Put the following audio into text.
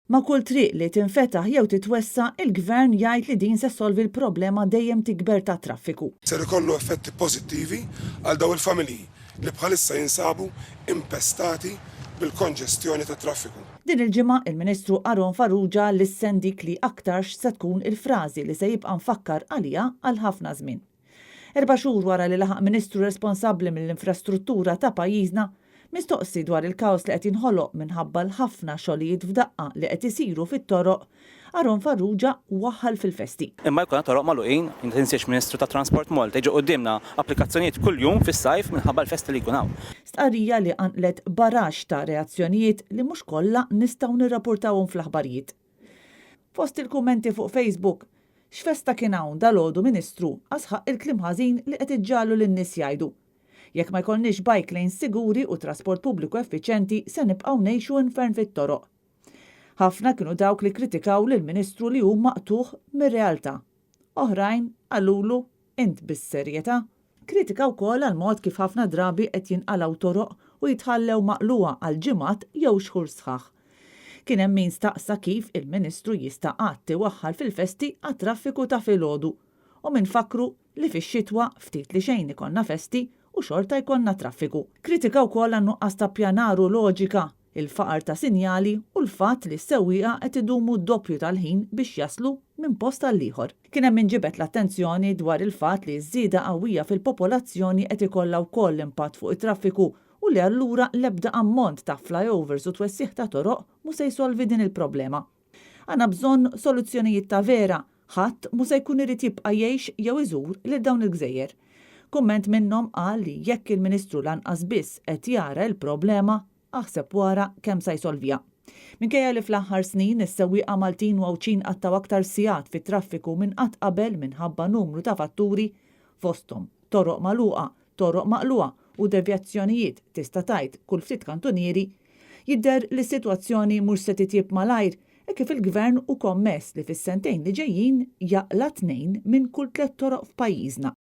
Ma' kull triq li tinfetaħ jew titwessa, il-Gvern jgħid li din se solvi l-problema dejjem tikber ta' traffiku. Ser ikollu effetti pożittivi għal daw il-familji li bħalissa jinsabu impestati bil-konġestjoni ta' traffiku. Din il-ġimgħa il-Ministru Aron Farrugia l-issendik li aktarx se tkun il-frażi li se jibqa' nfakkar għalija għal ħafna żmien. 4 xhur wara li laħaq Ministru responsabbli mill-infrastruttura ta' pajjiżna mistoqsi dwar il-kaos li qed jinħoloq minħabba l-ħafna xogħlijiet f'daqqa li qed isiru fit-toroq, Aron Farrugia waħħal fil-festi. Imma jkun toroq magħluqin, inti tinsiex Ministru ta' Transport Malta jiġu qudiemna applikazzjonijiet kuljum fis-sajf minħabba l-festi li jkun hawn. Stqarrija li għanqlet barax ta' reazzjonijiet li mhux kollha nistgħu nirrapportawhom fl-aħbarijiet. Fost il-kummenti fuq Facebook, x'festa kien hawn dalgħodu Ministru għasħaq il-kliem ħażin li qed iġġallu lin-nies jgħidu. Jekk ma jkollniex bike lanes siguri u trasport pubbliku effiċjenti se nibqgħu ngħixu infern fit-toroq. Ħafna kienu dawk li kritikaw lil Ministru li hu maqtuħ mir-realtà. Oħrajn qalulu int bis-serjetà. Kritika wkoll għal mod kif ħafna drabi qed jinqalgħu toroq u jitħallew maqluha għal ġimgħat jew xhur sħaħ. Kien hemm min staqsa kif il-Ministru jista' qatt iwaħħal fil-festi għat-traffiku ta' filgħodu u min fakru li fix-xitwa ftit li xejn ikollna festi u xorta jkollna traffiku. Kritika wkoll għan nuqqas ta' pjanaru loġika, il-faqar ta' sinjali u l-fatt li s-sewwieqa qed idumu doppju tal-ħin biex jaslu minn post għal ieħor. Kien hemm min ġibet l-attenzjoni dwar il-fatt li ż-żieda qawwija fil-popolazzjoni qed ikollha wkoll impatt fuq it-traffiku u li allura l-ebda ammont ta' flyovers u twessieħ ta' toroq mhux se jsolvi din il-problema. Għandna bżonn soluzzjonijiet ta' vera, ħadd mhux se jkun irid jibqa' jgħix jew iżur lil dawn il-gżejjer. Kumment minnhom qal li jekk il-Ministru lanqas biss qed jara l-problema, aħseb wara kemm se jsolvija. Minkejja li fl-aħħar snin is-sewwieqa Maltin wawċin qattaw aktar sigħat fit-traffiku minn qatt qabel minħabba numru ta' fatturi fosthom toroq magħluqa, toroq maqluqa u devjazzjonijiet tista' tgħid kull ftit kantunieri, jidher li s-sitwazzjoni mhux se titjieb malajr kif il-Gvern hu kommess li fis-sentejn li ġejjin jaqla 2 minn kull 3 toroq f'pajjiżna.